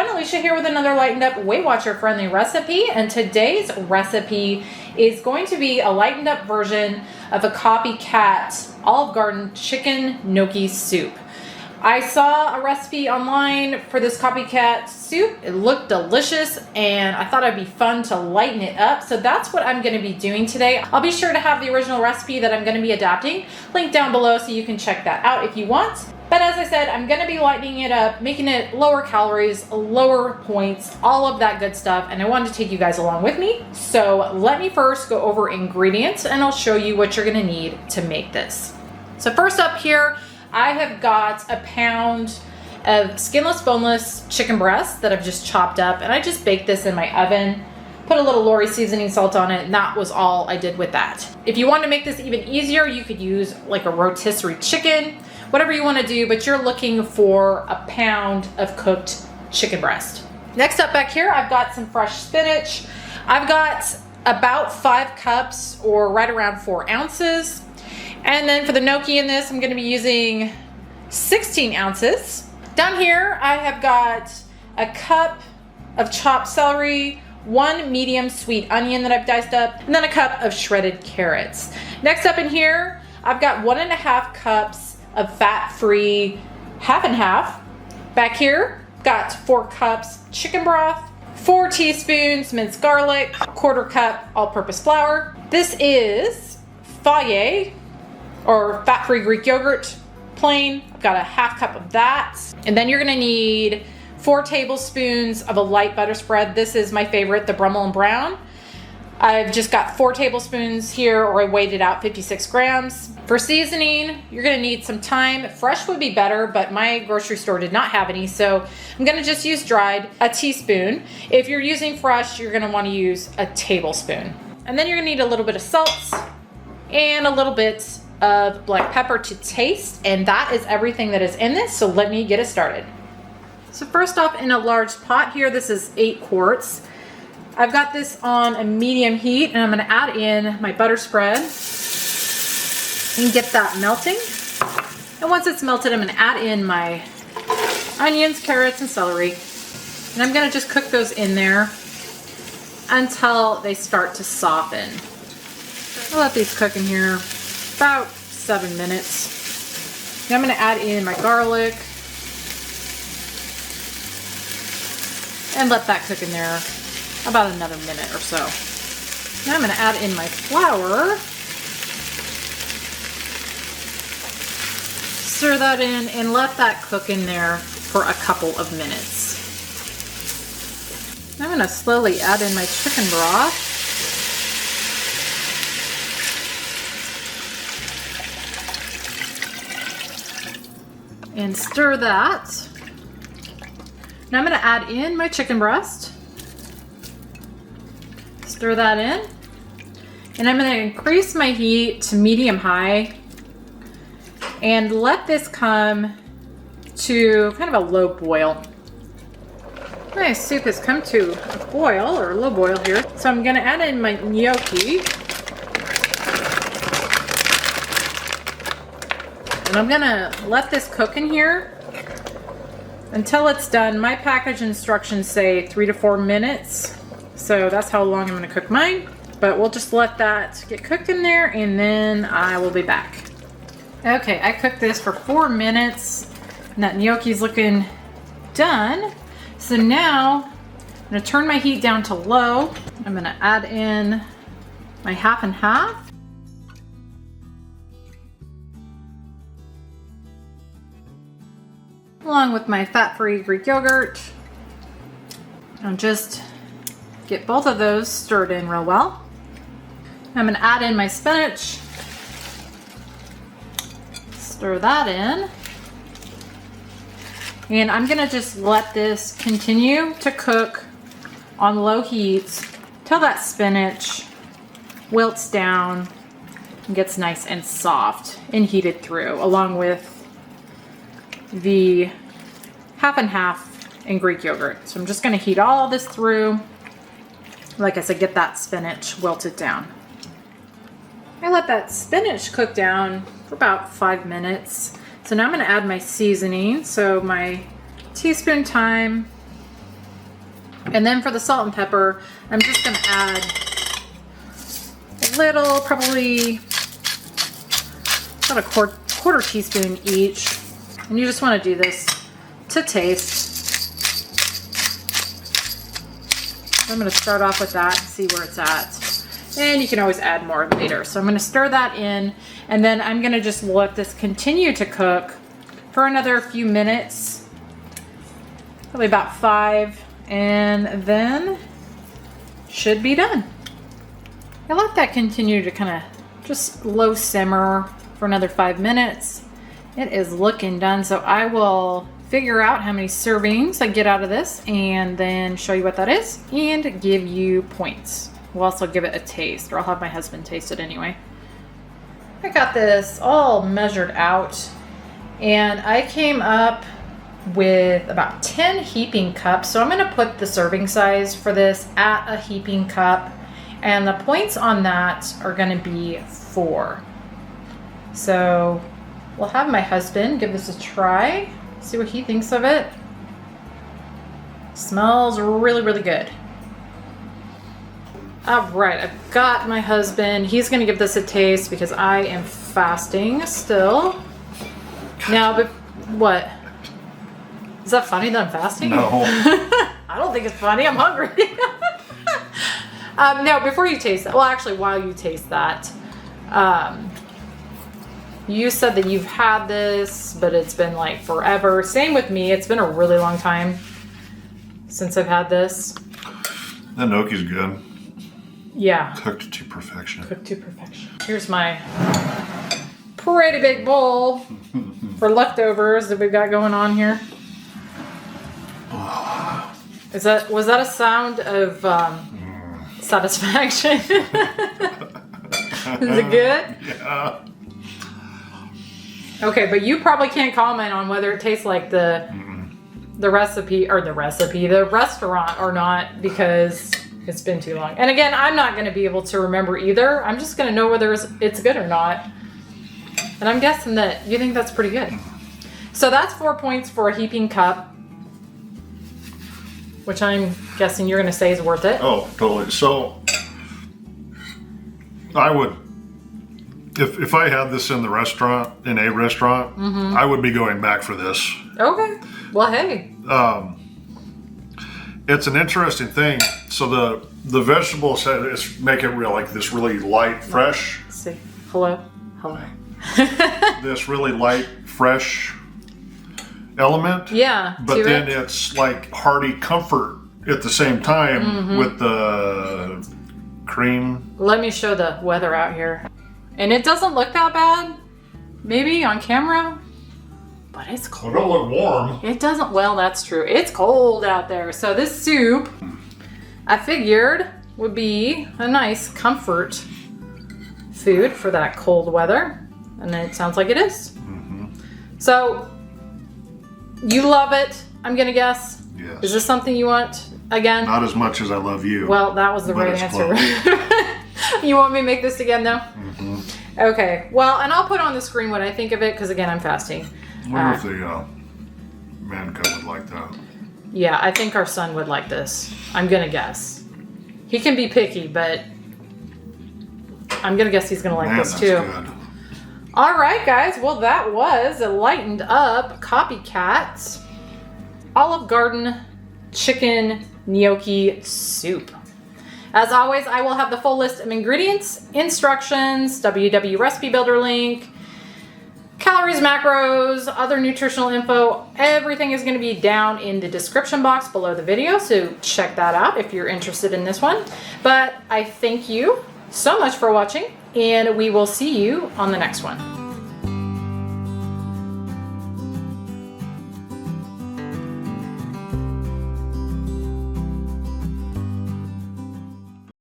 everyone, Alicia here with another Lightened Up Weight Watcher friendly recipe, and today's recipe is going to be a lightened up version of a COPYCAT Olive Garden chicken gnocchi soup. I saw a recipe online for this COPYCAT soup. It looked delicious and I thought it'd be fun to lighten it up. So that's what I'm going to be doing today. I'll be sure to have the original recipe that I'm going to be adapting linked down below so you can check that out if you want. But as I said, I'm going to be lightening it up, making it lower calories, lower points, all of that good stuff. And I wanted to take you guys along with me. So let me first go over ingredients and I'll show you what you're going to need to make this. So first up here, I have got a pound of skinless, boneless chicken breast that I've just chopped up. And I just baked this in my oven, put a little Lori seasoning salt on it, and that was all I did with that. If you want to make this even easier, you could use like a rotisserie chicken, whatever you want to do, but you're looking for a pound of cooked chicken breast. Next up back here, I've got some fresh spinach. I've got about 5 cups or right around 4 ounces. And then for the gnocchi in this, I'm going to be using 16 ounces. Down here, I have got a cup of chopped celery, 1 medium sweet onion that I've diced up, and then a cup of shredded carrots. Next up in here, I've got 1.5 cups of fat-free half and half. Back here, got 4 cups chicken broth, 4 teaspoons minced garlic, 1/4 cup all-purpose flour. This is Fage, or fat-free Greek yogurt, plain. I've got a 1/2 cup of that. And then you're gonna need 4 tablespoons of a light butter spread. This is my favorite, the Brummel and Brown. I've just got 4 tablespoons here, or I weighed it out, 56 grams. For seasoning, you're gonna need some thyme. Fresh would be better, but my grocery store did not have any, so I'm gonna just use dried, a teaspoon. If you're using fresh, you're gonna wanna use a tablespoon. And then you're gonna need a little bit of salt and a little bit of black pepper to taste, and that is everything that is in this, so let me get it started. So first off, in a large pot here, this is 8 quarts. I've got this on a medium heat, and I'm gonna add in my butter spread and get that melting. And once it's melted, I'm gonna add in my onions, carrots, and celery. And I'm gonna just cook those in there until they start to soften. I'll let these cook in here about 7 minutes. Now I'm going to add in my garlic and let that cook in there about another minute or so. Now I'm going to add in my flour, stir that in, and let that cook in there for a couple of minutes. Now I'm going to slowly add in my chicken broth. And stir that. Now I'm going to add in my chicken breast. Stir that in. And I'm going to increase my heat to medium high and let this come to kind of a low boil. My soup has come to a boil, or a low boil here. So I'm going to add in my gnocchi. And I'm gonna let this cook in here until it's done. My package instructions say 3 to 4 minutes. So that's how long I'm gonna cook mine. But we'll just let that get cooked in there and then I will be back. Okay, I cooked this for 4 minutes and that gnocchi's looking done. So now I'm gonna turn my heat down to low. I'm gonna add in my half and half. Along with my fat-free Greek yogurt. And just get both of those stirred in real well. I'm going to add in my spinach. Stir that in. And I'm going to just let this continue to cook on low heat till that spinach wilts down and gets nice and soft and heated through, along with the half and half in Greek yogurt. So I'm just going to heat all this through. Like I said, get that spinach wilted down. I let that spinach cook down for about 5 minutes. So now I'm going to add my seasoning. So my teaspoon thyme, And then for the salt and pepper, I'm just gonna add a little, probably about a quarter teaspoon each. And you just wanna do this to taste. I'm gonna start off with that and see where it's at. And you can always add more later. So I'm gonna stir that in, and then I'm gonna just let this continue to cook for another few minutes, probably about 5, and then should be done. I let that continue to kind of just low simmer for another 5 minutes. It is looking done, so I will figure out how many servings I get out of this and then show you what that is and give you points. We'll also give it a taste, or I'll have my husband taste it anyway. I got this all measured out, and I came up with about 10 heaping cups. So I'm gonna put the serving size for this at a heaping cup, and the points on that are gonna be 4. So we'll have my husband give this a try, see what he thinks of it. Smells really, really good. All right, I've got my husband. He's gonna give this a taste because I am fasting still. Now, but what? Is that funny that I'm fasting? No. I don't think it's funny. I'm hungry. No, before you taste that, well, actually, while you taste that, you said that you've had this, but it's been like forever. Same with me. It's been a really long time since I've had this. The gnocchi's good. Yeah. Cooked to perfection. Cooked to perfection. Here's my pretty big bowl for leftovers that we've got going on here. Was that a sound of satisfaction? Is it good? Yeah. Okay, but you probably can't comment on whether it tastes like the restaurant or not, because it's been too long. And again, I'm not going to be able to remember either. I'm just going to know whether it's good or not. And I'm guessing that you think that's pretty good. So that's 4 points for a heaping cup, which I'm guessing you're going to say is worth it. Oh, totally. So I would, if I had this in a restaurant, I would be going back for this. Okay. Well, hey. It's an interesting thing. So the vegetables make it real, like this really light, fresh. Let's see. Hello. This really light, fresh element. Yeah. But then it's like hearty comfort at the same time with the cream. Let me show the weather out here. And it doesn't look that bad, maybe on camera, but it's cold. It don't look warm. It doesn't, well, that's true. It's cold out there. So this soup, I figured, would be a nice comfort food for that cold weather. And it sounds like it is. So, you love it, I'm gonna guess? Yes. Is this something you want again? Not as much as I love you. Well, that was the right answer. You want me to make this again, though? Okay. Well, and I'll put on the screen what I think of it, because again, I'm fasting. I wonder if the man cub would like that. Yeah, I think our son would like this. I'm gonna guess. He can be picky, but I'm gonna guess he's gonna like this too. Good. All right, guys. Well, that was a lightened up COPYCAT Olive Garden chicken gnocchi soup. As always, I will have the full list of ingredients, instructions, WW recipe builder link, calories, macros, other nutritional info. Everything is going to be down in the description box below the video, so check that out if you're interested in this one. But I thank you so much for watching, and we will see you on the next one.